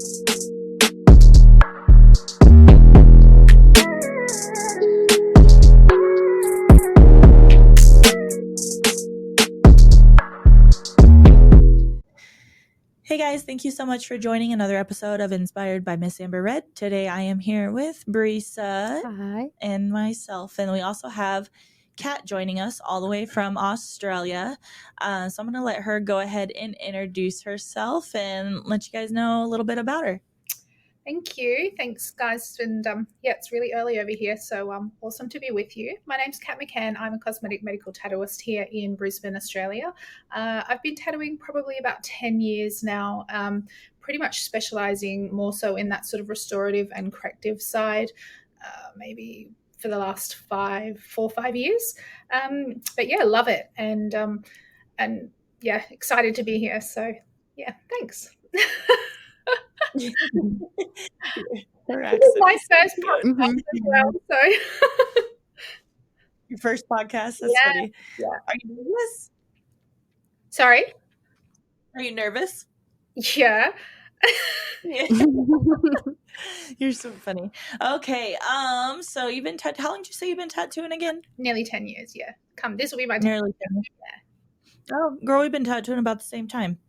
Hey guys, thank you so much for joining another episode of Inspired by MsAmberRed. Today I am here with Brisa. Hi. And myself, and we also have Kat joining us all the way from Australia. So I'm going to let her go ahead and introduce herself and let you guys know a little bit about her. Thank you. Thanks, guys. And it's really early over here, so awesome to be with you. My name's Kat McCann. I'm a cosmetic medical tattooist here in Brisbane, Australia. I've been tattooing probably about 10 years now, pretty much specialising more so in that sort of restorative and corrective side, maybe for the last 4 or 5 years. But yeah, love it. And yeah, excited to be here. So yeah, thanks. Her This is my first podcast as well, so your first podcast. That's funny. Yeah. Are you nervous? Sorry? Are you nervous? Yeah. You're so funny. Okay. So you've been how long did you say you've been tattooing again? Nearly 10 years, yeah. This will be my nearly 10 years. Yeah. Oh, girl, we've been tattooing about the same time.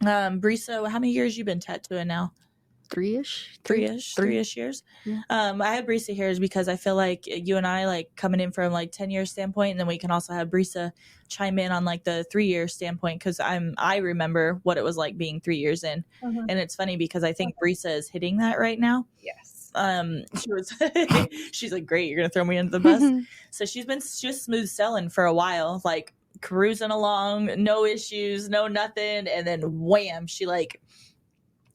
Brisa, how many years you been tattooing now? Three-ish years. Yeah. I had Brisa here is because I feel like you and I like coming in from like 10-year standpoint, and then we can also have Brisa chime in on like the 3-year standpoint, because I remember what it was like being 3 years in. Mm-hmm. And it's funny because I think Brisa is hitting that right now. Yes. She's like, great, you're gonna throw me into the bus. So she's just smooth selling for a while, like cruising along, no issues, no nothing, and then wham, she like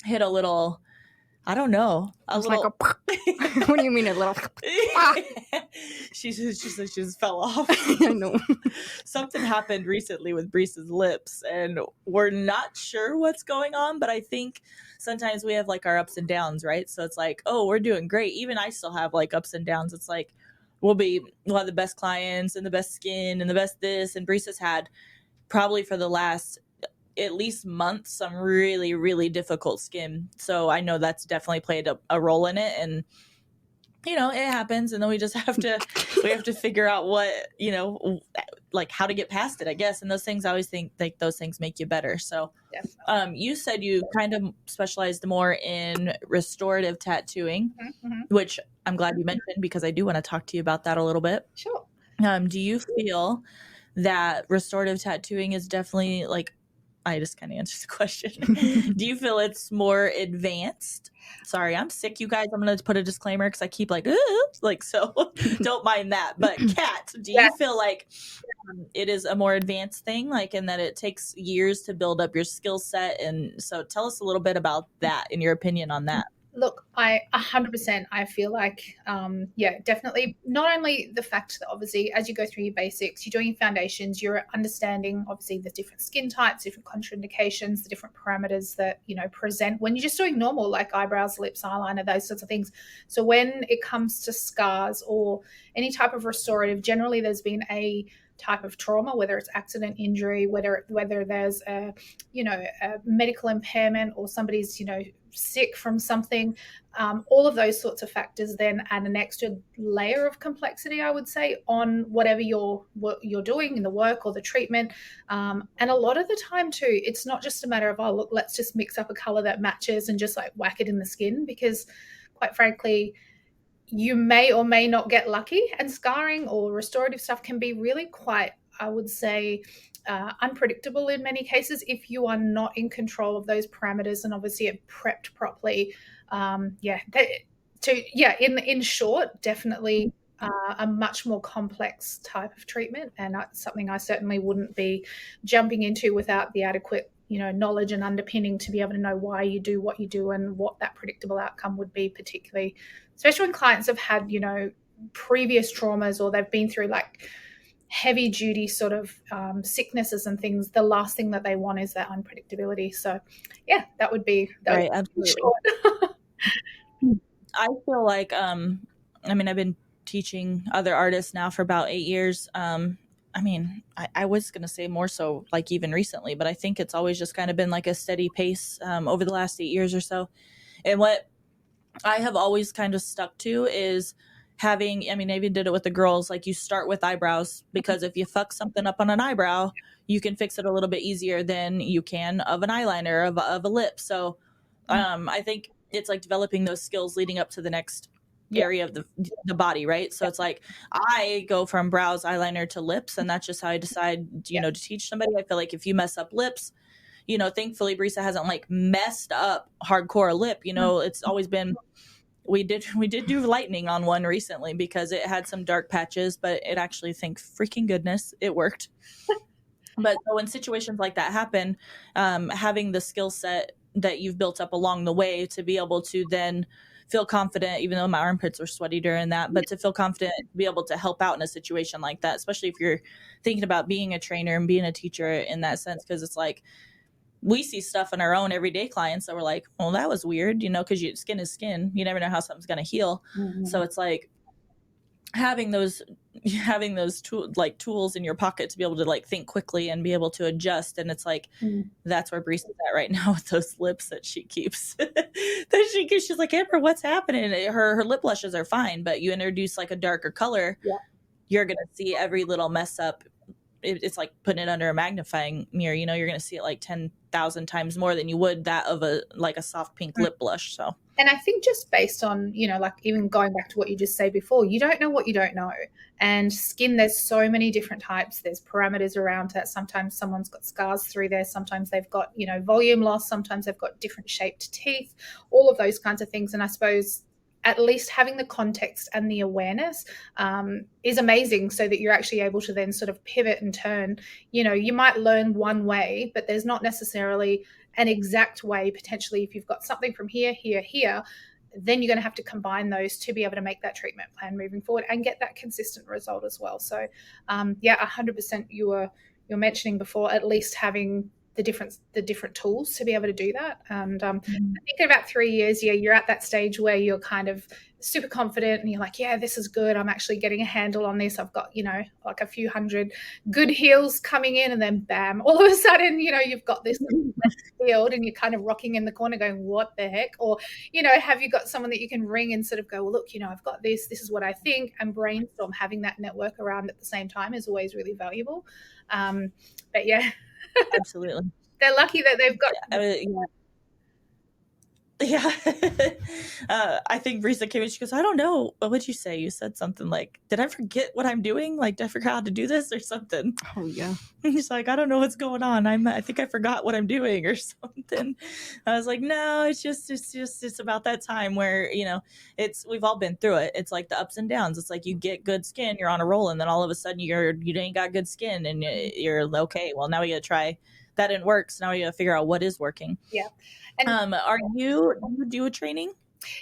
hit a little, I don't know, like a what do you mean a little? she just fell off. I know. Something happened recently with Brisa's lips, and we're not sure what's going on, but I think sometimes we have like our ups and downs, right? So it's like, oh, we're doing great. Even I still have like ups and downs. It's like we'll have the best clients and the best skin and the best this, and Brisa's had probably for the last at least month some really, really difficult skin. So I know that's definitely played a role in it, and you know, it happens, and then we just have to figure out what, you know, like how to get past it, I guess. And those things, I always think like those things make you better. So you said you kind of specialized more in restorative tattooing, which I'm glad you mentioned, because I do want to talk to you about that a little bit. Sure. Do you feel that restorative tattooing is definitely like, I just kind of answered the question. Do you feel it's more advanced? Sorry, I'm sick, you guys. I'm going to put a disclaimer because I keep like so don't mind that. But Kat, do you feel like it is a more advanced thing, like in that it takes years to build up your skill set? And so tell us a little bit about that and your opinion on that. Look, 100%, I feel like, definitely. Not only the fact that obviously as you go through your basics, you're doing your foundations, you're understanding obviously the different skin types, different contraindications, the different parameters that, you know, present when you're just doing normal, like eyebrows, lips, eyeliner, those sorts of things. So when it comes to scars or any type of restorative, generally there's been a type of trauma, whether it's accident, injury, whether there's a medical impairment, or somebody's, you know, sick from something, all of those sorts of factors then add an extra layer of complexity, I would say, on whatever you're doing in the work or the treatment. And a lot of the time too, it's not just a matter of, oh, look, let's just mix up a color that matches and just like whack it in the skin, because quite frankly, you may or may not get lucky, and scarring or restorative stuff can be really quite, I would say, unpredictable in many cases if you are not in control of those parameters and obviously it prepped properly. In short, definitely a much more complex type of treatment, and something I certainly wouldn't be jumping into without the adequate, you know, knowledge and underpinning to be able to know why you do what you do and what that predictable outcome would be, particularly, especially when clients have had, you know, previous traumas, or they've been through like heavy duty sort of sicknesses and things. The last thing that they want is that unpredictability. So yeah, that would be right. Absolutely. I feel like I've been teaching other artists now for about 8 years. I was going to say more so like even recently, but I think it's always just kind of been like a steady pace over the last 8 years or so. And what I have always kind of stuck to is having, I mean, I even did it with the girls, like you start with eyebrows, because if you fuck something up on an eyebrow, you can fix it a little bit easier than you can of an eyeliner, of a lip. So I think it's like developing those skills leading up to the next area of the body, right? So it's like I go from brows, eyeliner to lips, and that's just how I decide, you know, to teach somebody. I feel like if you mess up lips, you know, thankfully Brisa hasn't like messed up hardcore lip. You know, it's always been, we did do lightning on one recently because it had some dark patches, but it actually, thank freaking goodness, it worked. But so when situations like that happen, having the skill set that you've built up along the way to be able to then feel confident, even though my armpits were sweaty during that, but to feel confident, to be able to help out in a situation like that, especially if you're thinking about being a trainer and being a teacher in that sense, because it's like, we see stuff in our own everyday clients that we're like, well, that was weird, you know, because skin is skin. You never know how something's going to heal. So it's like having those tools in your pocket to be able to like think quickly and be able to adjust. And it's like, that's where Bree's at right now with those lips that she keeps. She's like, Amber, what's happening? Her lip blushes are fine, but you introduce like a darker color, you're going to see every little mess up. It's like putting it under a magnifying mirror, you know, you're going to see it like 10,000 times more than you would that of a soft pink lip blush. So, and I think just based on, you know, like even going back to what you just said before, you don't know what you don't know. And skin, there's so many different types. There's parameters around that. Sometimes someone's got scars through there. Sometimes they've got, you know, volume loss. Sometimes they've got different shaped teeth, all of those kinds of things. And I suppose at least having the context and the awareness is amazing, so that you're actually able to then sort of pivot and turn. You know, you might learn one way, but there's not necessarily an exact way. Potentially, if you've got something from here, then you're going to have to combine those to be able to make that treatment plan moving forward and get that consistent result as well. So, 100% you're mentioning before, at least having the different tools to be able to do that. And I think in about 3 years, you're at that stage where you're kind of super confident and you're like, yeah, this is good. I'm actually getting a handle on this. I've got, you know, like a few hundred good heels coming in, and then bam, all of a sudden, you know, you've got this field and you're kind of rocking in the corner going, what the heck? Or, you know, have you got someone that you can ring and sort of go, well, look, you know, I've got this is what I think, and brainstorm. Having that network around at the same time is always really valuable. But yeah. Absolutely. They're lucky that they've got. I think Brisa came in, she goes, I don't know. What would you say? You said something like, did I forget what I'm doing? Like, did I forget how to do this or something? Oh, yeah. And he's like, I don't know what's going on. I think I forgot what I'm doing or something. I was like, no, it's about that time where, you know, we've all been through it. It's like the ups and downs. It's like you get good skin, you're on a roll, and then all of a sudden you ain't got good skin, and you're okay. Well, now we got to try. That didn't work. So now we got to figure out what is working. Yeah. And do you do a training?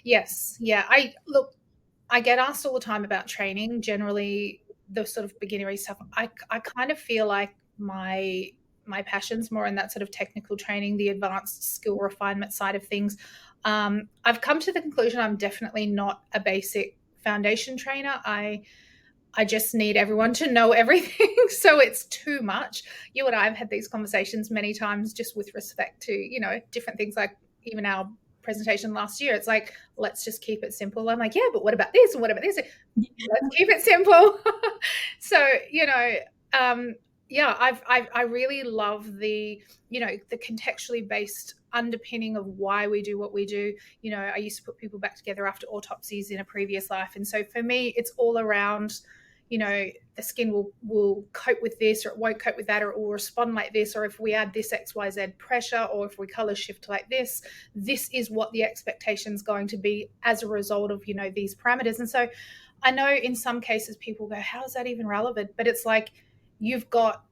Yes. Yeah. I get asked all the time about training, generally the sort of beginnery stuff. I kind of feel like my passion's more in that sort of technical training, the advanced skill refinement side of things. I've come to the conclusion I'm definitely not a basic foundation trainer. I just need everyone to know everything. So it's too much. You and I have had these conversations many times, just with respect to, you know, different things, like even our presentation last year. It's like, let's just keep it simple. I'm like, yeah, but what about this? And what about this? Let's keep it simple. So, you know, I really love the, you know, the contextually based underpinning of why we do what we do. You know, I used to put people back together after autopsies in a previous life. And so for me, it's all around, you know, the skin will cope with this, or it won't cope with that, or it will respond like this, or if we add this XYZ pressure, or if we color shift like this is what the expectation is going to be as a result of, you know, these parameters. And so I know in some cases people go, how is that even relevant? But it's like, you've got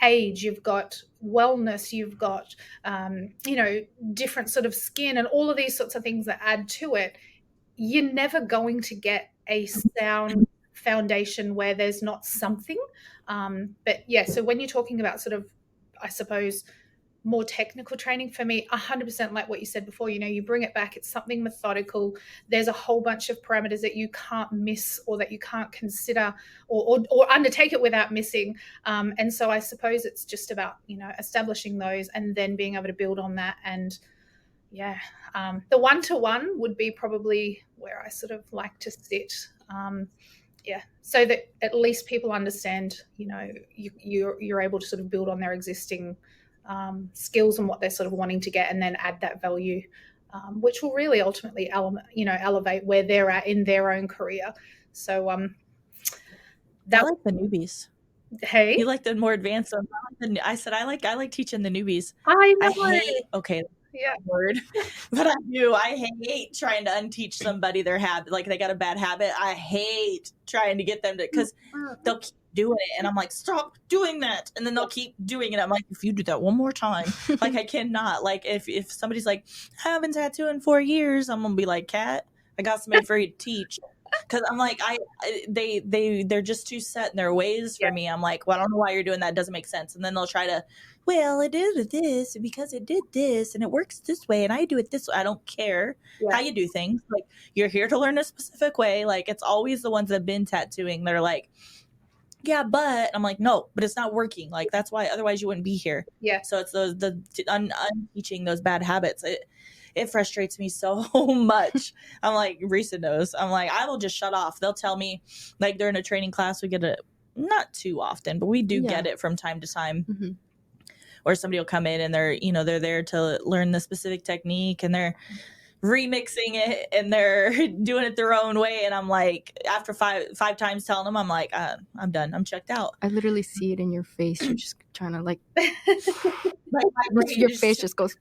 age, you've got wellness, you've got, you know, different sort of skin and all of these sorts of things that add to it. You're never going to get a sound foundation where there's not something. But yeah, so when you're talking about sort of, I suppose, more technical training, for me, 100% like what you said before, you know, you bring it back, it's something methodical. There's a whole bunch of parameters that you can't miss, or that you can't consider or undertake it without missing. And so I suppose it's just about, you know, establishing those and then being able to build on that. And yeah, the one-to-one would be probably where I sort of like to sit. Yeah, so that at least people understand, you're able to sort of build on their existing skills and what they're sort of wanting to get, and then add that value, which will really ultimately elevate where they're at in their own career. So I that like the newbies. hey, You like the more advanced ones. I said I like teaching the newbies. I I know. hate Yeah, word, but I hate trying to unteach somebody their habit. Like they got a bad habit. I hate trying to get them to, because they'll keep doing it, and I'm like, stop doing that, and then they'll keep doing it. I'm like, if you do that one more time, like I cannot. Like if somebody's like, I haven't tattooed in 4 years, I'm gonna be like, Kat, I got somebody for you to teach. Because I'm like, they're just too set in their ways for me. I'm like, well, I don't know why you're doing that. It doesn't make sense. And then they'll try to, well, it did this because it did this and it works this way and I do it this way. I don't care how you do things. Like, you're here to learn a specific way. Like, it's always the ones that have been tattooing. They're like, yeah, but I'm like, no, but it's not working. Like, that's why, otherwise you wouldn't be here. Yeah. So it's unteaching those bad habits. It frustrates me so much. I'm like, Risa knows. I'm like, I will just shut off. They'll tell me, like, during a training class, we get it not too often, but we do get it from time to time. Mm-hmm. Or somebody will come in and they're there to learn the specific technique and they're remixing it and they're doing it their own way. And I'm like, after five times telling them, I'm like, I'm done. I'm checked out. I literally see it in your face. You're just trying to like your face just goes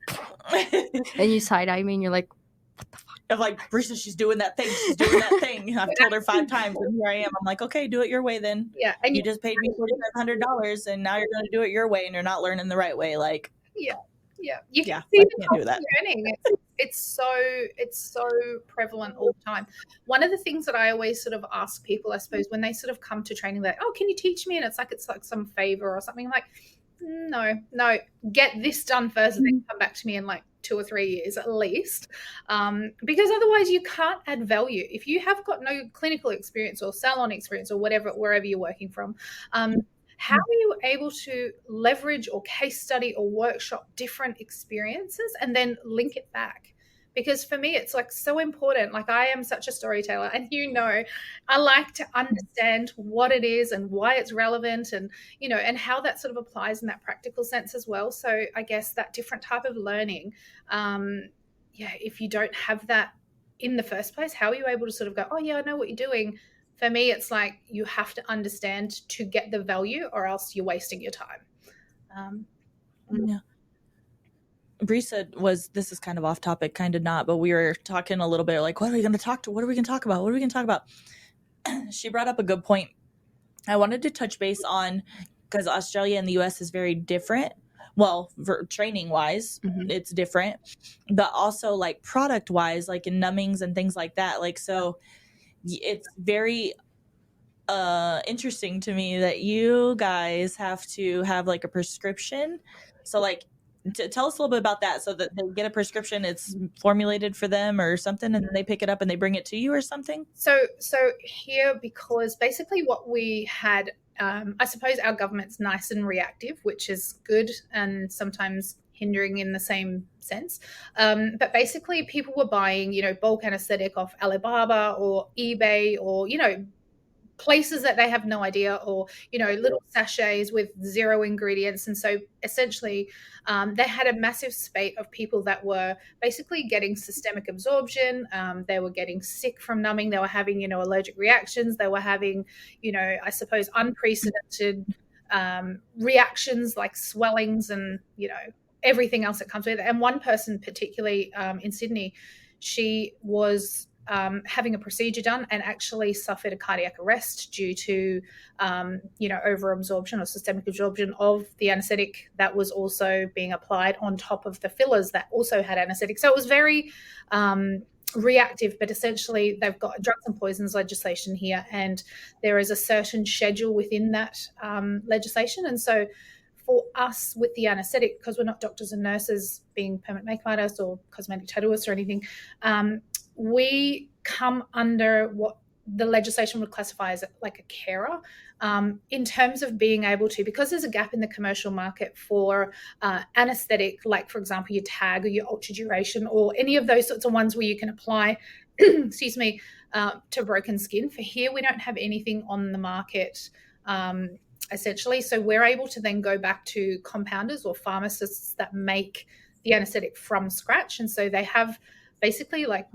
and you side-eye me and you're like, what the fuck? I'm like, Brisa, she's doing that thing. She's doing that thing. I've told her 5 times and here I am. I'm like, okay, do it your way then. Yeah. And you just paid me $4,500 and now you're going to do it your way and you're not learning the right way. Like, yeah. You can I see can't do that. It's so prevalent all the time. One of the things that I always sort of ask people, I suppose, when they sort of come to training, like, oh, can you teach me? And it's like some favor or something. I'm like, no, get this done first and then come back to me in like 2 or 3 years at least, because otherwise you can't add value if you have got no clinical experience or salon experience or wherever you're working from. How are you able to leverage or case study or workshop different experiences and then link it back? Because for me, it's like so important. Like, I am such a storyteller and I like to understand what it is and why it's relevant and, and how that sort of applies in that practical sense as well. So I guess that different type of learning, if you don't have that in the first place, how are you able to sort of go, oh yeah, I know what you're doing? For me, it's like you have to understand to get the value or else you're wasting your time. Yeah. Brisa this is kind of off topic, kind of not, but we were talking a little bit like, what are we going to talk about? She brought up a good point. I wanted to touch base on, because Australia and the US is very different. Well, training wise, it's different, but also like product wise, like in numbings and things like that. Like, so it's very interesting to me that you guys have to have like a prescription. So like, tell us a little bit about that. So that they get a prescription, it's formulated for them or something, and then they pick it up and they bring it to you or something. So here, because basically what we had, I suppose our government's nice and reactive, which is good and sometimes hindering in the same sense. But basically people were buying, bulk anesthetic off Alibaba or eBay or, places that they have no idea, or little sachets with 0 ingredients. And so essentially they had a massive spate of people that were basically getting systemic absorption. They were getting sick from numbing. They were having allergic reactions. They were having I suppose unprecedented reactions like swellings and everything else that comes with it. And one person particularly in Sydney, she was having a procedure done and actually suffered a cardiac arrest due to, overabsorption or systemic absorption of the anesthetic that was also being applied on top of the fillers that also had anesthetic. So it was very reactive, but essentially they've got drugs and poisons legislation here, and there is a certain schedule within that legislation. And so for us with the anesthetic, because we're not doctors and nurses being permanent makeup artists or cosmetic tattooists or anything, we come under what the legislation would classify as like a carer, in terms of being able to, because there's a gap in the commercial market for anesthetic, like for example your TAG or your ultra duration or any of those sorts of ones where you can apply excuse me, to broken skin. For here, we don't have anything on the market, essentially. So we're able to then go back to compounders or pharmacists that make the anesthetic from scratch. And so they have basically like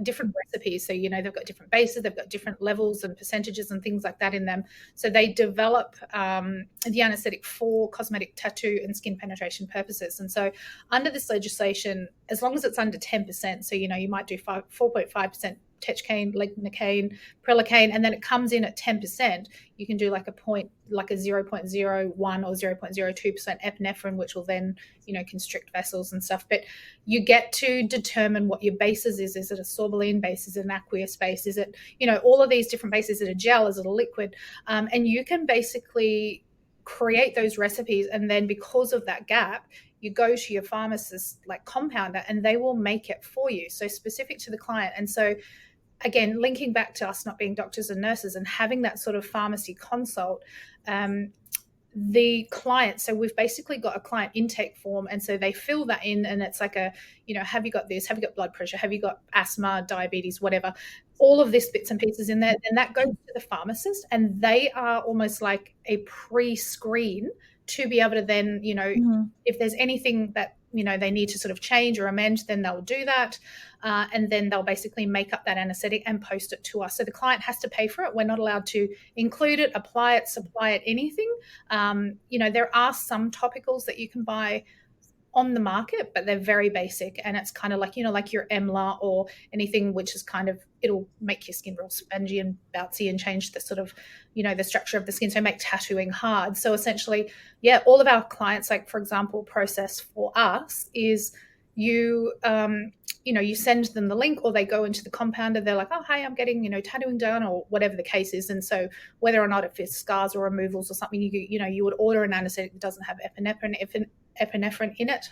different recipes. So, you know, they've got different bases, they've got different levels and percentages and things like that in them. So they develop the anesthetic for cosmetic, tattoo and skin penetration purposes. And so under this legislation, as long as it's under 10%, so, you know, you might do 4.5% Tetchcane, Lignocaine, Prelicaine, and then it comes in at 10%, you can do like a 0.01 or 0.02% epinephrine, which will then, you know, constrict vessels and stuff. But you get to determine what your basis is. Is it a sorboline base? Is it an aqueous base? Is it, you know, all of these different bases? Is it a gel? Is it a liquid? And you can basically create those recipes. And then because of that gap, you go to your pharmacist, like compounder, and they will make it for you. So specific to the client. And so again, linking back to us not being doctors and nurses and having that sort of pharmacy consult, the client, so we've basically got a client intake form, and so they fill that in, and it's like a, you know, have you got this, have you got blood pressure, have you got asthma, diabetes, whatever, all of this bits and pieces in there, and that goes to the pharmacist, and they are almost like a pre-screen to be able to then, you know, if there's anything that, you know, they need to sort of change or amend, then they'll do that. And then they'll basically make up that anesthetic and post it to us. So the client has to pay for it. We're not allowed to include it, apply it, supply it, anything. You know, there are some topicals that you can buy on the market, but they're very basic, and it's kind of like, you know, like your Emla or anything which is kind of, it'll make your skin real spongy and bouncy and change the sort of, you know, the structure of the skin, so make tattooing hard. So essentially, yeah, all of our clients, like for example, process for us is you you know, you send them the link, or they go into the compounder, they're like, oh, hey, I'm getting, you know, tattooing done, or whatever the case is. And so whether or not if it's scars or removals or something, you know, you would order an anesthetic that doesn't have epinephrine in it,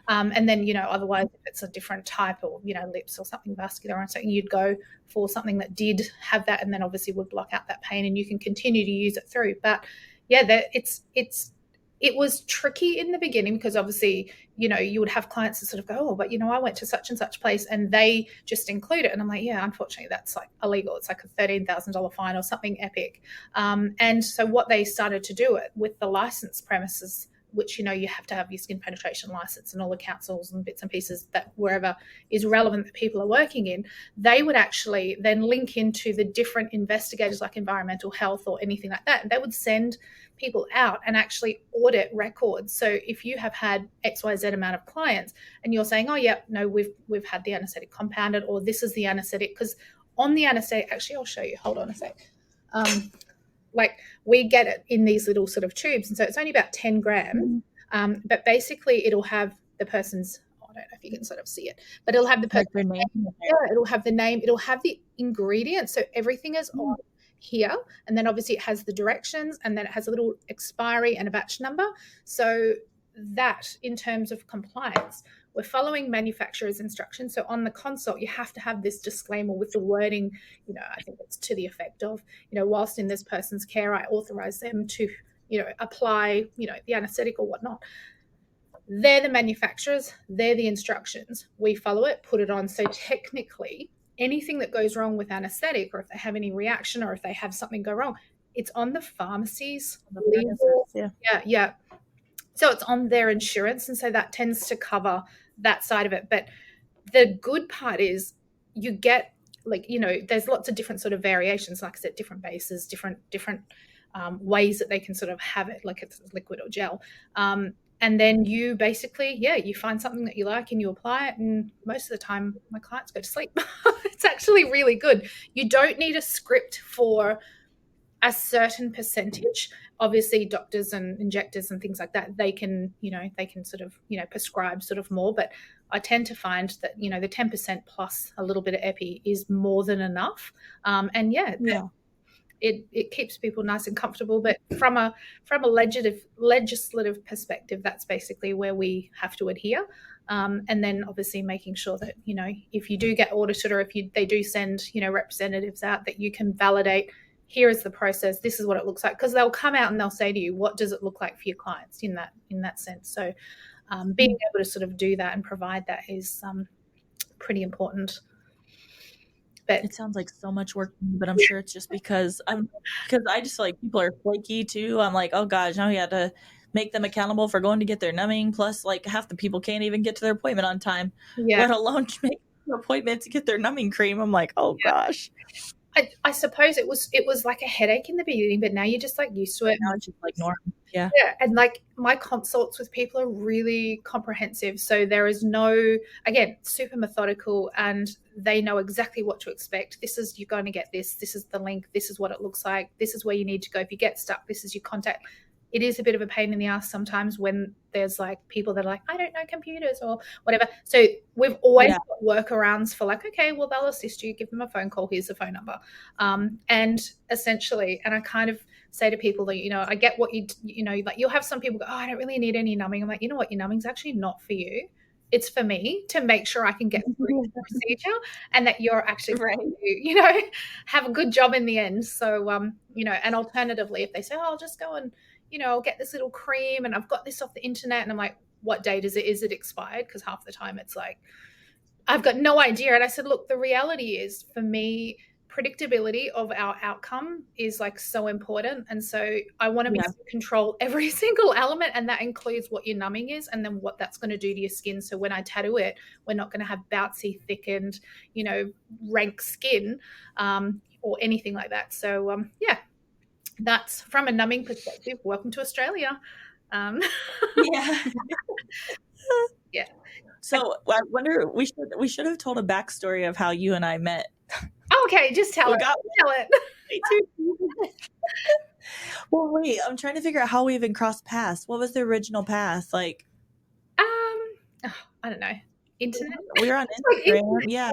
and then, you know, otherwise if it's a different type, or, you know, lips or something vascular or something, you'd go for something that did have that, and then obviously would block out that pain, and you can continue to use it through. But yeah, it was tricky in the beginning, because obviously, you know, you would have clients that sort of go, oh, but, you know, I went to such and such place and they just include it. And I'm like, yeah, unfortunately, that's like illegal. It's like a $13,000 fine or something epic. And so what they started to do it with the licensed premises, which, you know, you have to have your skin penetration license and all the councils and bits and pieces that wherever is relevant that people are working in, they would actually then link into the different investigators like environmental health or anything like that. And they would send people out and actually audit records. So if you have had XYZ amount of clients and you're saying, oh yeah, no, we've had the anesthetic compounded, or this is the anesthetic, because on the anesthetic, actually I'll show you, hold on a sec. Like we get it in these little sort of tubes, and so it's only about 10 grams, but basically it'll have the person's, I don't know if you can sort of see it, but it'll have the person's name. Yeah, it'll have the name, it'll have the ingredients, so everything is on here, and then obviously it has the directions, and then it has a little expiry and a batch number. So that, in terms of compliance, we're following manufacturer's instructions. So on the consult, you have to have this disclaimer with the wording, you know, I think it's to the effect of, you know, whilst in this person's care, I authorize them to, you know, apply, you know, the anesthetic or whatnot. They're the manufacturers, they're the instructions. We follow it, put it on. So technically, anything that goes wrong with anesthetic, or if they have any reaction, or if they have something go wrong, it's on the pharmacies. Yeah. So it's on their insurance, and so that tends to cover that side of it. But the good part is you get, like, you know, there's lots of different sort of variations, like I said, different bases, different ways that they can sort of have it, like it's liquid or gel. And then you basically, you find something that you like and you apply it, and most of the time my clients go to sleep. It's actually really good. You don't need a script for a certain percentage. Obviously doctors and injectors and things like that, they can sort of, you know, prescribe sort of more, but I tend to find that, you know, the 10% plus a little bit of epi is more than enough. It keeps people nice and comfortable. But from a legislative perspective, that's basically where we have to adhere. And then obviously making sure that, if you do get audited or if they do send, representatives out, that you can validate, here is the process, this is what it looks like, because they'll come out and they'll say to you, what does it look like for your clients in that sense. So being able to sort of do that and provide that is pretty important. But it sounds like so much work, but I'm sure it's just because I just feel like people are flaky too. I'm like, oh gosh, now we had to make them accountable for going to get their numbing. Plus, like half the people can't even get to their appointment on time, let alone make an appointment to get their numbing cream. I'm like, oh gosh. I suppose it was like a headache in the beginning, but now you're just like used to it. Now it's just like normal. Yeah. And like my consults with people are really comprehensive. So there is again, super methodical, and they know exactly what to expect. You're going to get this. This is the link. This is what it looks like. This is where you need to go. If you get stuck, this is your contact. It is a bit of a pain in the ass sometimes when there's like people that are like, I don't know computers or whatever. So we've always got workarounds for like, okay, well, they'll assist you. Give them a phone call. Here's the phone number. And essentially, and I kind of say to people that, I get what like you'll have some people go, oh, I don't really need any numbing. I'm like, you know what? Your numbing's actually not for you. It's for me to make sure I can get through the procedure and that you're actually going to, have a good job in the end. So, and alternatively, if they say, oh, I'll just go and, I'll get this little cream and I've got this off the internet, and I'm like, what date is it? Is it expired? Because half the time it's like, I've got no idea. And I said, look, the reality is for me, predictability of our outcome is like so important. And so I want to be able to control every single element, and that includes what your numbing is and then what that's going to do to your skin. So when I tattoo it, we're not going to have bouncy, thickened, rank skin or anything like that. So that's from a numbing perspective. Welcome to Australia. Yeah. So I wonder, we should have told a backstory of how you and I met. Okay, just tell it. Tell it. Well, wait, I'm trying to figure out how we even crossed paths. What was the original path? Like, I don't know. Internet. We were on Instagram. Yeah.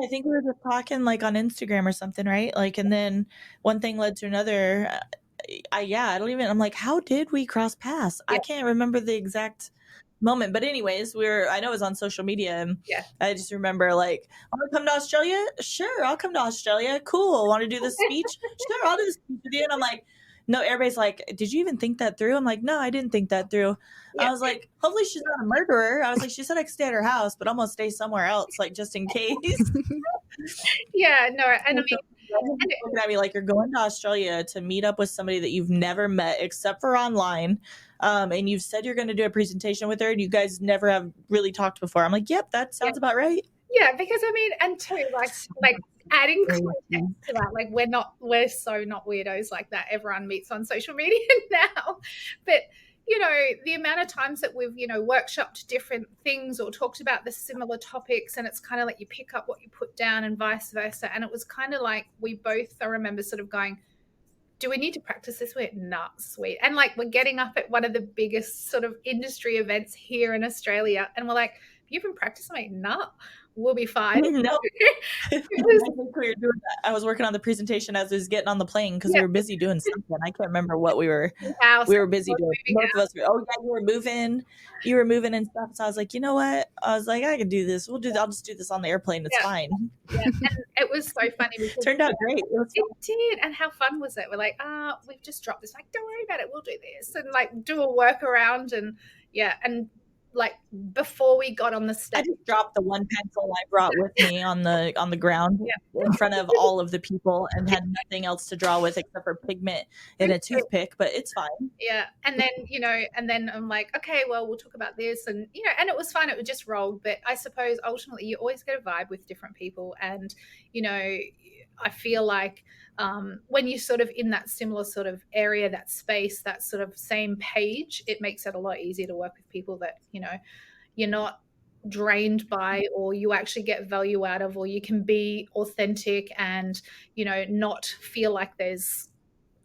I think we were just talking like on Instagram or something, right? Like, and then one thing led to another. I don't even. I'm like, how did we cross paths? I can't remember the exact moment, but anyways, I know it was on social media, and I just remember like, want to come to Australia? Sure, I'll come to Australia. Cool. Want to do this speech? Sure, I'll do this speech with you. And I'm like, no, everybody's like, did you even think that through? I'm like, no, I didn't think that through. I was like, hopefully she's not a murderer. I was like, she said I could stay at her house, but I'm gonna stay somewhere else, like just in case. No, and I mean, looking at me like you're going to Australia to meet up with somebody that you've never met except for online, and you've said you're going to do a presentation with her, and you guys never have really talked before. I'm like, yep, that sounds about right. Yeah, because I mean, and too, like adding context to that, like we're so not weirdos like that. Everyone meets on social media now, but the amount of times that we've workshopped different things or talked about the similar topics, and it's kind of like you pick up what you put down and vice versa. And it was kind of like we both, I remember sort of going, do we need to practice this? We're nah, sweet. And like we're getting up at one of the biggest sort of industry events here in Australia, and we're like, you've been practicing? I'm like, nah, we'll be fine. No. I was working on the presentation as I was getting on the plane because we were busy doing something. I can't remember what we were busy doing. Both of us were, you were moving and stuff. So I was like, you know what? I was like, I can do this. I'll just do this on the airplane. It's fine. Yeah. And it was so funny because turned out great. It did. And how fun was it? We're like, we've just dropped this. Like, don't worry about it. We'll do this. And like do a workaround and like before we got on the stage, I just dropped the one pencil I brought with me on the ground in front of all of the people and had nothing else to draw with except for pigment and a toothpick, but it's fine. Yeah. And then I'm like, okay, well, we'll talk about this, and and it was fun. It was just rolled. But I suppose ultimately you always get a vibe with different people, and I feel like when you're sort of in that similar sort of area, that space, that sort of same page, it makes it a lot easier to work with people that, you're not drained by, or you actually get value out of, or you can be authentic and, not feel like there's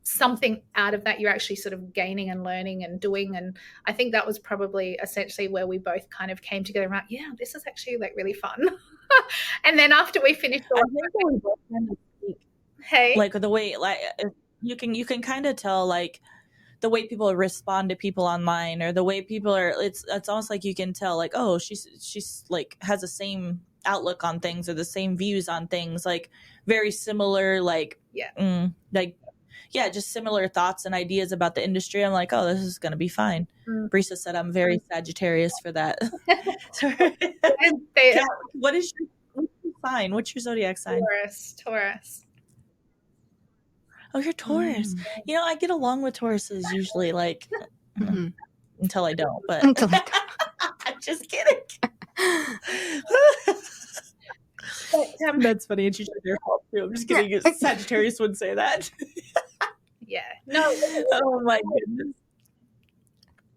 something out of that you're actually sort of gaining and learning and doing. And I think that was probably essentially where we both kind of came together and like, this is actually like really fun. And then after we finished like the way, like you can kind of tell like the way people respond to people online, or the way people are, it's almost like you can tell, like, oh, she's like has the same outlook on things or the same views on things, like very similar, like just similar thoughts and ideas about the industry. I'm like, oh, this is gonna be fine. Brisa said I'm very Sagittarius for that. Kat, what's your sign? What's your zodiac sign? Taurus. Oh, you're Taurus. You know, I get along with Tauruses usually, like until I don't. But I'm just kidding. But, that's funny, and she's their fault too. I'm just kidding. Sagittarius wouldn't say that. Yeah. No. Oh my goodness.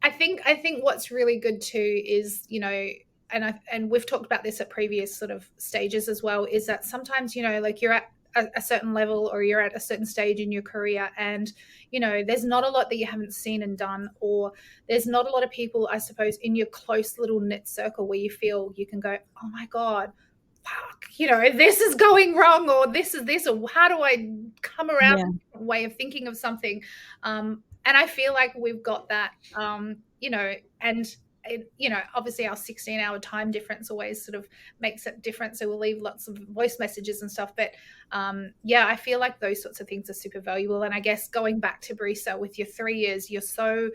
I think what's really good too is, you know, and we've talked about this at previous sort of stages as well, is that sometimes, you know, like you're at a certain level or you're at a certain stage in your career, and, you know, there's not a lot that you haven't seen and done, or there's not a lot of people, I suppose, in your close little knit circle where you feel you can go, oh my God, fuck, you know, this is going wrong, or this is this, or how do I come around a different way of thinking of something? And I feel like we've got that, you know, and you know, obviously our 16-hour time difference always sort of makes it different. So we'll leave lots of voice messages and stuff. But I feel like those sorts of things are super valuable. And I guess going back to Brisa, with your 3 years, you're so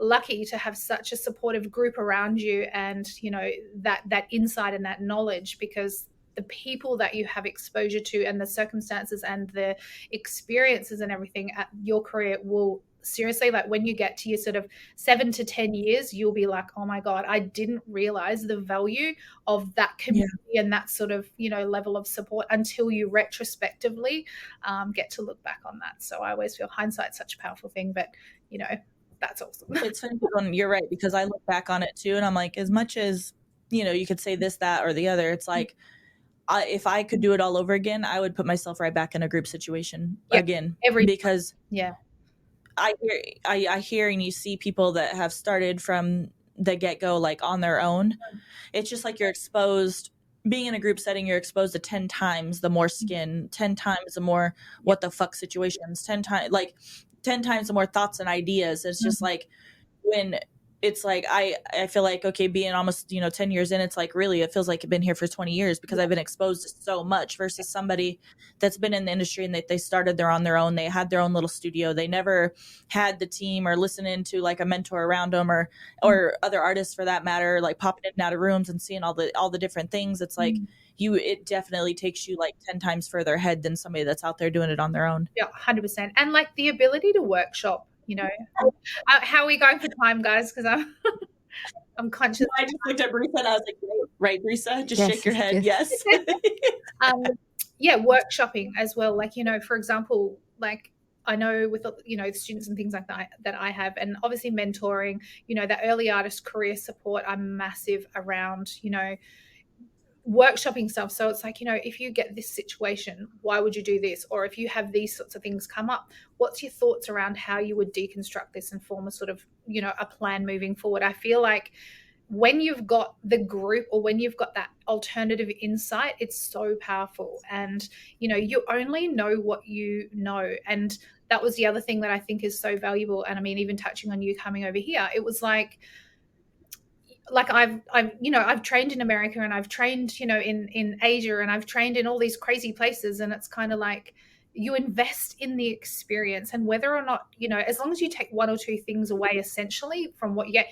lucky to have such a supportive group around you, and, you know, that insight and that knowledge, because the people that you have exposure to and the circumstances and the experiences and everything at your career will seriously, like when you get to your sort of 7 to 10 years, you'll be like, oh my God, I didn't realize the value of that community and that sort of, you know, level of support until you retrospectively get to look back on that. So I always feel hindsight's such a powerful thing, but, you know, that's awesome. It's funny, you're right, because I look back on it too, and I'm like, as much as, you know, you could say this, that, or the other, it's like, if I could do it all over again, I would put myself right back in a group situation again. Because I hear and you see people that have started from the get-go, like on their own. It's just like you're exposed, being in a group setting, you're exposed to 10 times the more skin, 10 times the more what the fuck situations, 10 times the more thoughts and ideas. It's just like, when it's like, I feel like, okay, being almost, you know, 10 years in, it's like, really, it feels like I've been here for 20 years because I've been exposed to so much, versus somebody that's been in the industry and they started there on their own. They had their own little studio. They never had the team or listen into like a mentor around them, or other artists for that matter, like popping in and out of rooms and seeing all the different things. It's like, it definitely takes you like 10 times further ahead than somebody that's out there doing it on their own. Yeah, 100%. And like the ability to workshop, you know, how are we going for time, guys? Because I'm conscious. I just looked at Brisa and I was like, right, Brisa, just shake your head. Yes. Workshopping as well. Like, you know, for example, like I know with, you know, the students and things like that I have, and obviously mentoring, you know, the early artist career support, I'm massive around, you know, workshopping stuff. So it's like, you know, if you get this situation, why would you do this? Or if you have these sorts of things come up, what's your thoughts around how you would deconstruct this and form a sort of, you know, a plan moving forward? I feel like when you've got the group, or when you've got that alternative insight, it's so powerful. And, you know, you only know what you know. And that was the other thing that I think is so valuable. And I mean, even touching on you coming over here, it was like I've trained in America, and I've trained, you know, in Asia, and I've trained in all these crazy places. And it's kind of like you invest in the experience, and whether or not, you know, as long as you take one or two things away essentially from what you get,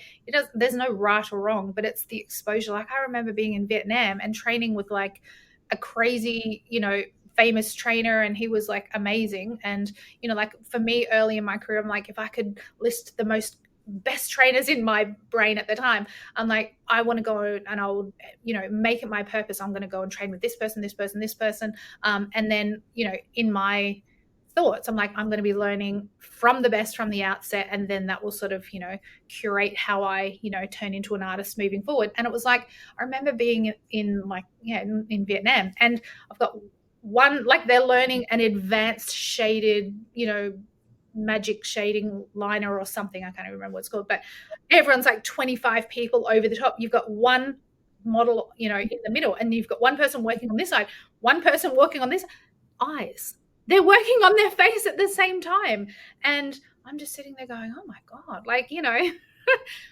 there's no right or wrong, but it's the exposure. Like I remember being in Vietnam and training with like a crazy, you know, famous trainer, and he was like amazing. And, you know, like for me early in my career, I'm like, if I could list the best trainers in my brain at the time, I'm like, I want to go and I'll, you know, make it my purpose. I'm going to go and train with this person, this person, this person. And then, you know, in my thoughts, I'm like, I'm going to be learning from the best from the outset. And then that will sort of, you know, curate how I, you know, turn into an artist moving forward. And it was like, I remember being in Vietnam, and I've got one, like they're learning an advanced shaded, you know, magic shading liner or something. I can't even remember what it's called, but everyone's like 25 people over the top. You've got one model, you know, in the middle, and you've got one person working on this side, one person working on this eyes. They're working on their face at the same time. And I'm just sitting there going, oh my God, like, you know,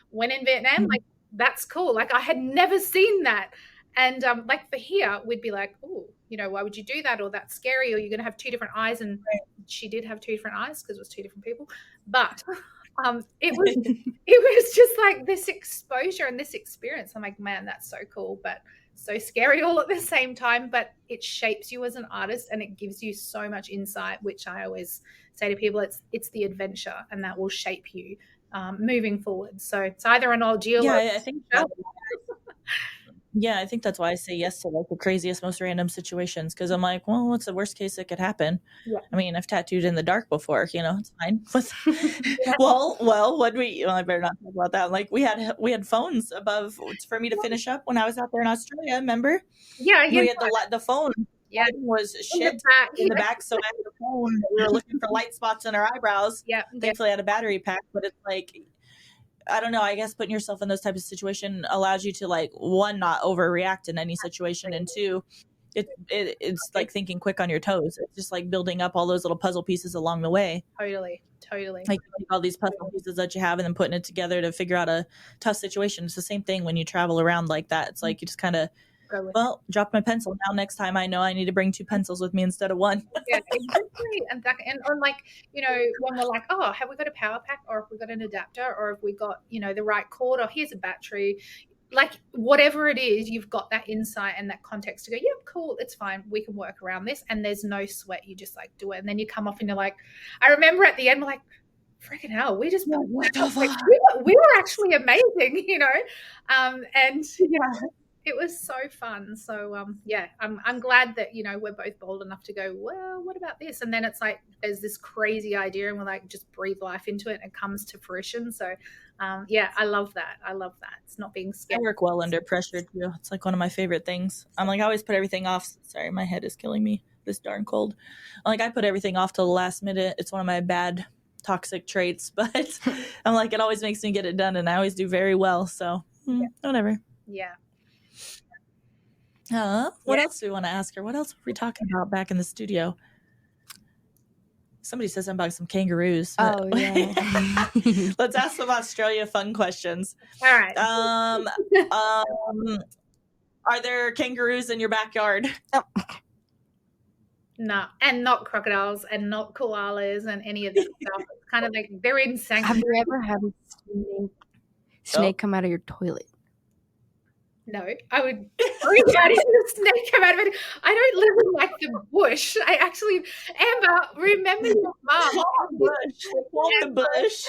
when in Vietnam, like, that's cool. Like, I had never seen that. And like for here, we'd be like, oh, you know, why would you do that? Or that's scary, or you're going to have two different eyes. And she did have two different eyes because it was two different people. But it was just like this exposure and this experience. I'm like, man, that's so cool, but so scary all at the same time. But it shapes you as an artist, and it gives you so much insight, which I always say to people, it's the adventure, and that will shape you moving forward. So it's either an ordeal. Yeah, I think that's why I say yes to like the craziest, most random situations, because I'm like, well, what's the worst case that could happen? Yeah. I mean, I've tattooed in the dark before, you know, it's fine. Well, I better not talk about that. Like we had phones above for me to finish up when I was out there in Australia. Remember? Yeah, we had the phone. Yeah, was shit in the back, so I had the phone. We were looking for light spots in our eyebrows. Yeah, thankfully I had a battery pack, but it's like, I don't know, I guess putting yourself in those types of situations allows you to like, one, not overreact in any situation, and two, it's like thinking quick on your toes. It's just like building up all those little puzzle pieces along the way. Totally. Like all these puzzle pieces that you have and then putting it together to figure out a tough situation. It's the same thing when you travel around like that. It's like you just kind of, well, drop my pencil. Now next time I know I need to bring 2 pencils with me instead of 1. Yeah, exactly. And on like, you know, when we're like, oh, have we got a power pack, or if we got an adapter, or if we got, you know, the right cord, or here's a battery, like whatever it is, you've got that insight and that context to go, yeah, cool, it's fine, we can work around this, and there's no sweat. You just like do it, and then you come off and you're like, I remember at the end we're like, freaking hell, we just like, we were actually amazing, you know, and yeah. It was so fun. So yeah, I'm glad that, you know, we're both bold enough to go, well, what about this? And then it's like there's this crazy idea, and we're like, just breathe life into it, and it comes to fruition. So yeah, I love that. It's not being scared. I work well under pressure too. It's like one of my favorite things. I'm like, I always put everything off. Sorry, my head is killing me. This darn cold. Like I put everything off till the last minute. It's one of my bad toxic traits, but I'm like, it always makes me get it done, and I always do very well. So whatever. Yeah. What else do we want to ask her? What else were we talking about back in the studio? Somebody says something about some kangaroos. Oh, yeah. Let's ask some Australia fun questions. All right. Are there kangaroos in your backyard? No, and not crocodiles, and not koalas, and any of that stuff. It's kind of like they're in sanctuary. Have you ever had a snake come out of your toilet? No, I would freak out if a snake come out of it. I don't live in like the bush. I actually, Amber, remember your mum. The bush.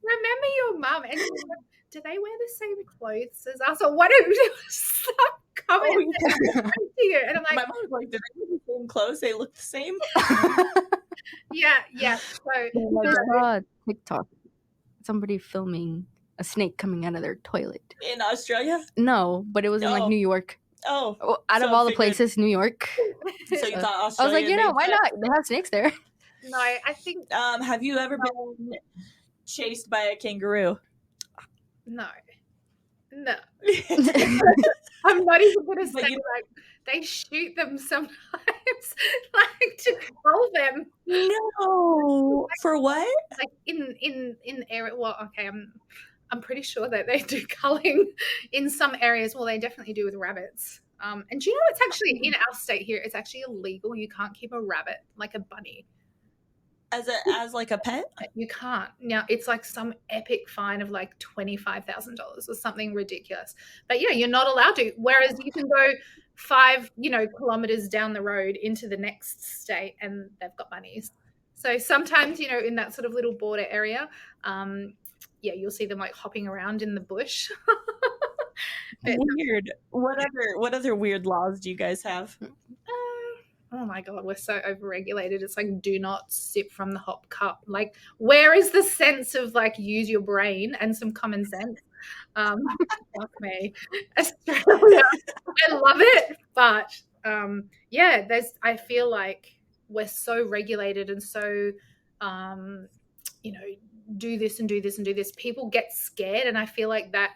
Remember your mum, and do they wear the same clothes as us, or what? Stop coming to you. And I'm like, my mom's like, do they wear the same clothes? They look the same. Yeah. So I saw TikTok. Somebody filming a snake coming out of their toilet. In Australia? No, but it was in like New York. Oh. Out of all the places, New York. So you thought Australia? I was like, you know, why not? They have snakes there. No, I think. Have you ever been chased by a kangaroo? No. I'm not even going to say like they shoot them sometimes, like to cull them. No, for what? Like in area. Well, okay, I'm pretty sure that they do culling in some areas. Well, they definitely do with rabbits. And do you know it's actually in our state here? It's actually illegal. You can't keep a rabbit, like a bunny, as like a pet. You can't. Now it's like some epic fine of like $25,000 or something ridiculous. But yeah, you're not allowed to. Whereas you can go 5, kilometers down the road into the next state, and they've got bunnies. So sometimes, in that sort of little border area, you'll see them like hopping around in the bush. Weird. What other weird laws do you guys have? Oh my God, we're so overregulated. It's like, do not sip from the hop cup. Like, where is the sense of like, use your brain and some common sense? Fuck me. Australia, I love it. But I feel like we're so regulated and so, do this and do this and do this. People get scared. And I feel like that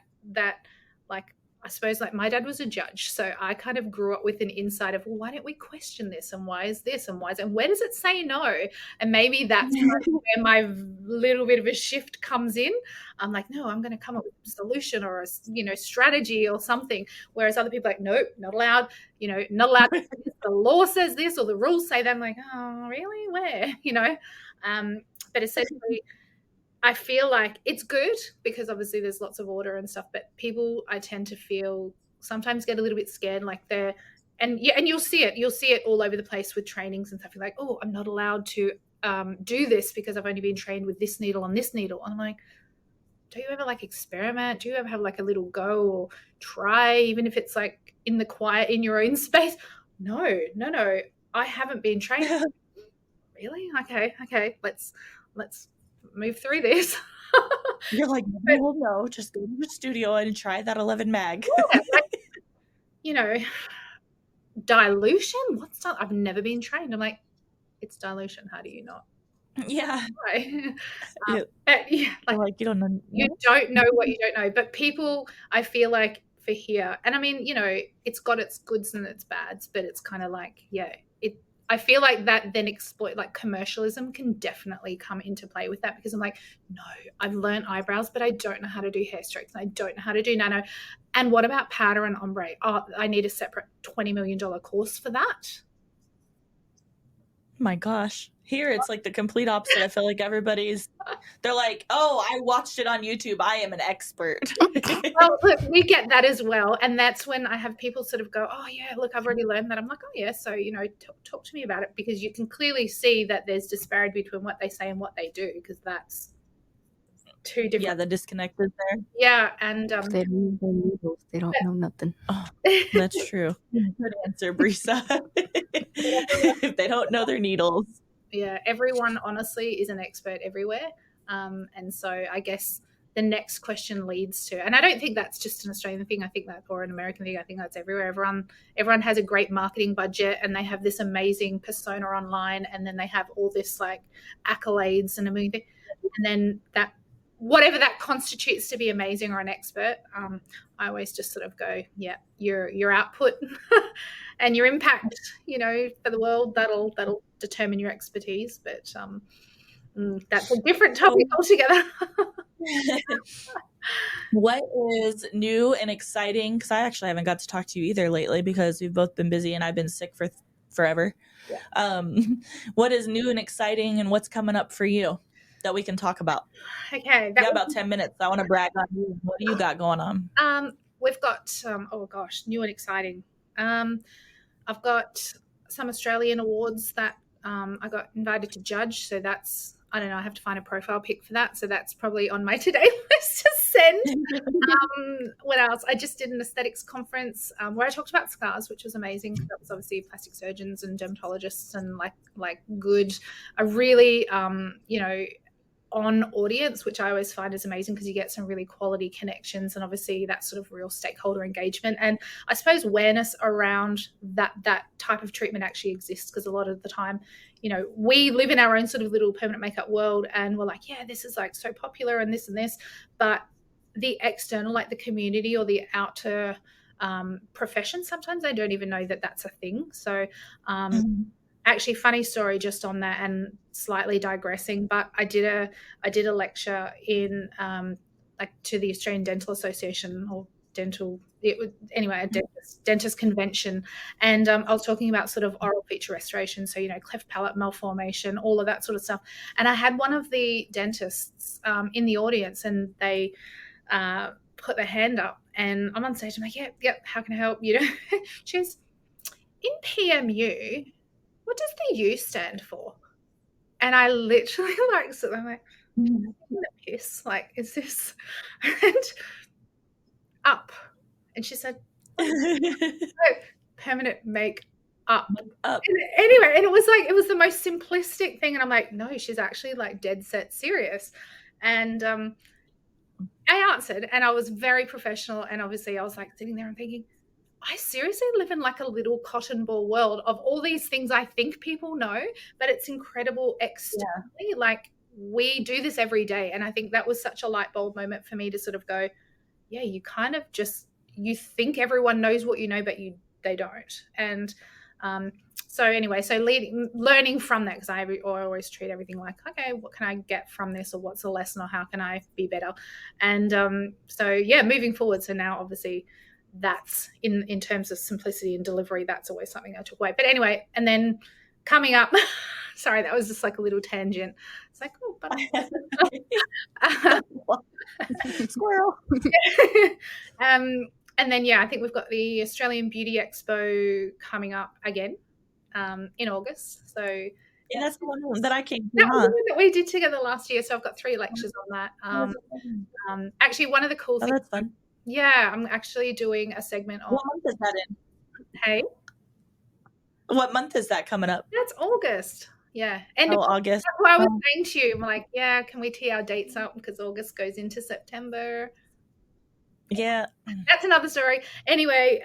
like I suppose like my dad was a judge, so I kind of grew up with an insight of, well, why don't we question this, and why is this, and why is, and where does it say no? And maybe that's kind of where my little bit of a shift comes in. I'm like, no, I'm going to come up with a solution or a strategy or something. Whereas other people are like, nope, not allowed. Not allowed. The law says this or the rules say that. I'm like, oh, really? Where? But essentially, I feel like it's good because obviously there's lots of order and stuff, but people, I tend to feel, sometimes get a little bit scared, like and you'll see it all over the place with trainings and stuff. You're like, oh, I'm not allowed to do this because I've only been trained with this needle on this needle. And I'm like, do you ever like experiment? Do you ever have like a little go or try, even if it's like in the quiet in your own space? No, I haven't been trained. Really? Okay, let's move through this. You're like, no, just go to the studio and try that 11 mag. Yeah, dilution? What's that? I've never been trained. I'm like, it's dilution. How do you not? Yeah. Right. Like you don't know. You don't know what you don't know. But people, I feel like for here, and I mean, it's got its goods and its bads, but it's kind of like, I feel like that then like commercialism can definitely come into play with that, because I'm like, no, I've learned eyebrows, but I don't know how to do hair strokes, and I don't know how to do nano. And what about powder and ombre? Oh, I need a separate $20 million course for that. My gosh. Here it's like the complete opposite. I feel like they're like, oh, I watched it on YouTube, I am an expert. Well, look, we get that as well. And that's when I have people sort of go, oh yeah, look, I've already learned that. I'm like, oh yeah, so talk to me about it, because you can clearly see that there's disparity between what they say and what they do, because that's two different. Yeah, the disconnect is there. Yeah, and they don't know their needles, they don't know nothing. Oh, that's true. Good answer, Brisa. If they don't know their needles. Yeah, everyone honestly is an expert everywhere. And so I guess the next question leads to, and I don't think that's just an Australian thing, I think that, or an American thing, I think that's everywhere. Everyone has a great marketing budget, and they have this amazing persona online, and then they have all this like accolades and everything, and then that, whatever that constitutes to be amazing or an expert, I always just sort of go, yeah, your output and your impact, for the world, that'll determine your expertise. But that's a different topic altogether. What is new and exciting? Because I actually haven't got to talk to you either lately, because we've both been busy and I've been sick for forever. Yeah. What is new and exciting, and what's coming up for you that we can talk about? Okay. We got about 10 minutes. I want to brag on you. What do you got going on? We've got, oh gosh, new and exciting. I've got some Australian awards that I got invited to judge. So that's, I don't know, I have to find a profile pic for that. So that's probably on my today list to send. What else? I just did an aesthetics conference where I talked about scars, which was amazing. That was obviously plastic surgeons and dermatologists and like good, a really, on audience, which I always find is amazing, because you get some really quality connections, and obviously that sort of real stakeholder engagement, and I suppose awareness around that type of treatment actually exists, because a lot of the time, we live in our own sort of little permanent makeup world, and we're like, yeah, this is like so popular and this, but the external, like the community or the outer profession, sometimes they don't even know that that's a thing. So actually, funny story just on that, and slightly digressing, but I did a lecture in to the Australian Dental Association, or dental, a dentist convention, and I was talking about sort of oral feature restoration, so cleft palate malformation, all of that sort of stuff. And I had one of the dentists in the audience, and they put their hand up, and I'm on stage. I'm like, yep, how can I help? She's in PMU. What does the U stand for? And I literally so I'm like, in the piss, like, is this? And up. And she said, permanent make up. And anyway, and it was the most simplistic thing. And I'm like, no, she's actually like dead set serious. And I answered, and I was very professional. And obviously I was like sitting there and thinking, I seriously live in like a little cotton ball world of all these things I think people know, but it's incredible externally. Yeah. Like, we do this every day. And I think that was such a light bulb moment for me to sort of go, yeah, you kind of just, you think everyone knows what you know, but they don't. And so anyway, so learning from that, because I always treat everything like, okay, what can I get from this, or what's the lesson, or how can I be better? And so yeah, moving forward. So now obviously that's in terms of simplicity and delivery, that's always something I took away. But anyway, and then coming up, sorry, that was just like a little tangent. It's like, oh, but squirrel. And then yeah, I think we've got the Australian Beauty Expo coming up again in August. So yeah, that's the one that I came to. That was the one that we did together last year. So I've got 3 lectures on that. Actually, one of the cool things. That's fun. Yeah, I'm actually doing a segment on. What month is that in? Hey. What month is that coming up? That's August. Yeah. August. That's what I was saying to you. I'm like, yeah, can we tee our dates up, because August goes into September. Yeah. That's another story. Anyway,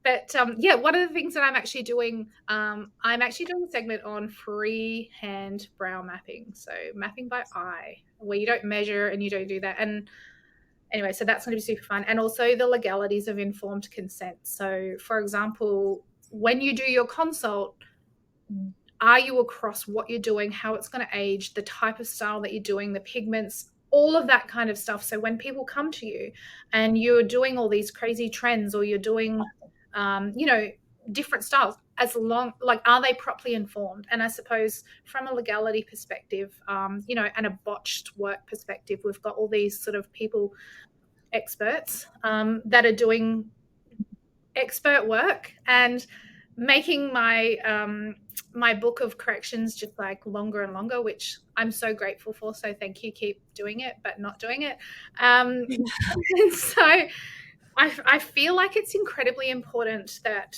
but yeah, one of the things that I'm actually doing a segment on freehand brow mapping. So mapping by eye, where you don't measure and you don't do that. And anyway, so that's going to be super fun. And also the legalities of informed consent. So for example, when you do your consult, are you across what you're doing, how it's going to age, the type of style that you're doing, the pigments, all of that kind of stuff. So when people come to you and you're doing all these crazy trends, or you're doing, different styles, are they properly informed? And I suppose from a legality perspective, and a botched work perspective, we've got all these sort of people, experts, that are doing expert work and making my book of corrections just like longer and longer, which I'm so grateful for. So thank you. Keep doing it, but not doing it. And so I feel like it's incredibly important that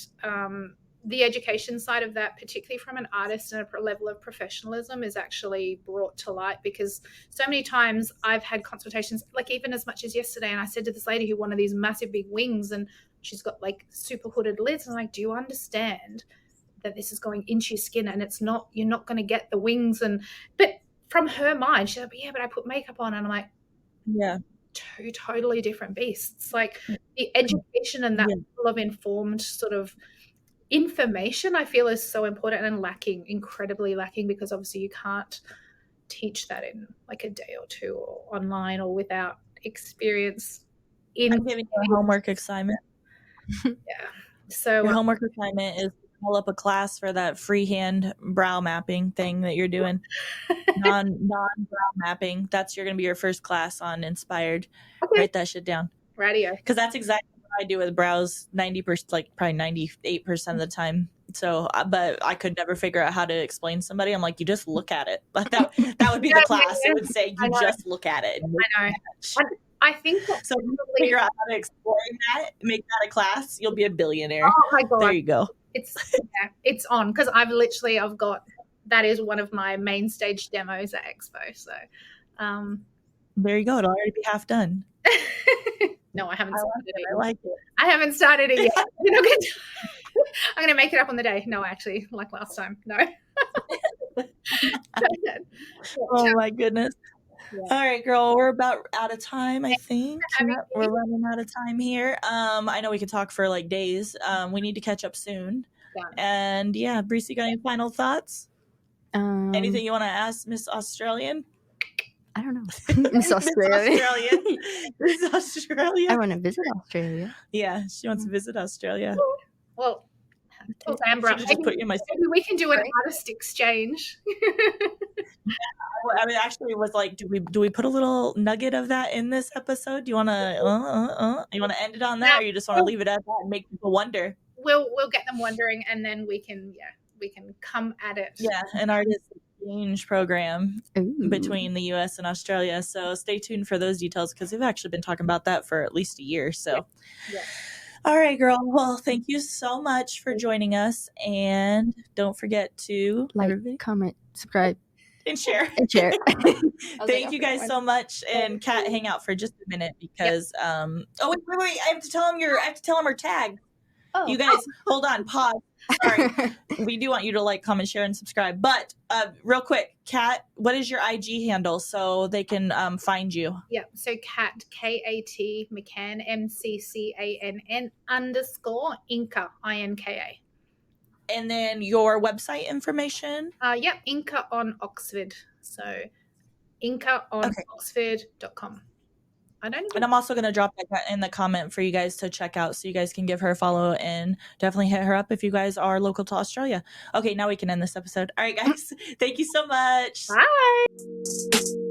the education side of that, particularly from an artist and a level of professionalism, is actually brought to light, because so many times I've had consultations, like even as much as yesterday, and I said to this lady who wanted these massive big wings, and she's got like super hooded lids, and I'm like, do you understand that this is going into your skin, and you're not going to get the wings? But from her mind, she's like, yeah, but I put makeup on. And I'm like, yeah, 2 totally different beasts. Like the education and that level of informed sort of information, I feel, is so important and incredibly lacking, because obviously you can't teach that in like a day or 2 or online or without experience. I'm giving you a homework assignment. Yeah. So your homework assignment is pull up a class for that freehand brow mapping thing that you're doing. non brow mapping. That's going to be your first class on MsAmberRed. Okay. Write that shit down. Radio. Because that's exactly what I do with brows 90%, like probably 98% of the time. So, but I could never figure out how to explain to somebody. I'm like, you just look at it. But that would be the class. It would say you just look at it. I know. I think so. If you figure out how to explain that, make that a class, you'll be a billionaire. Oh my God. There you go. It's on, because I've got, that is one of my main stage demos at Expo. So there you go. It'll already be half done. No, I haven't started it. I like it. I haven't started it yet. I'm gonna make it up on the day. No, actually, like last time. No. Oh my goodness. Yeah. All right, girl, we're about out of time, I think. We're running out of time here. I know we could talk for like days. We need to catch up soon. Yeah. And yeah, Brees, you got any final thoughts? Anything you want to ask Miss Australian? I don't know. Miss Australia. Miss Australia. I want to visit Australia. Yeah, she wants to visit Australia. Well, Amber, maybe we can do an artist exchange. I mean, actually, it was like, do we put a little nugget of that in this episode? Do you want to you want to end it on that, or you just want to leave it at that and make people wonder? We'll get them wondering, and then we can come at it. Yeah, an artist exchange program between the U.S. and Australia. So stay tuned for those details, because we've actually been talking about that for at least a year. So. Yeah. All right, girl. Well, thank you so much for joining us. And don't forget to like, comment, subscribe, and share. Thank you guys so much. And Kat, hang out for just a minute, because wait. I have to tell him her tag. Oh, You guys, hold on, pause. Sorry. We do want you to like, comment, share, and subscribe. But real quick, Kat, what is your IG handle so they can find you? Yeah, so Kat, Kat McCann, McCann _ Inca, INKA. And then your website information? Yeah, Inca on Oxford. So Inca on Oxford.com. And I'm also going to drop that in the comment for you guys to check out so you guys can give her a follow and definitely hit her up if you guys are local to Australia. Okay, now we can end this episode. All right, guys. Thank you so much. Bye.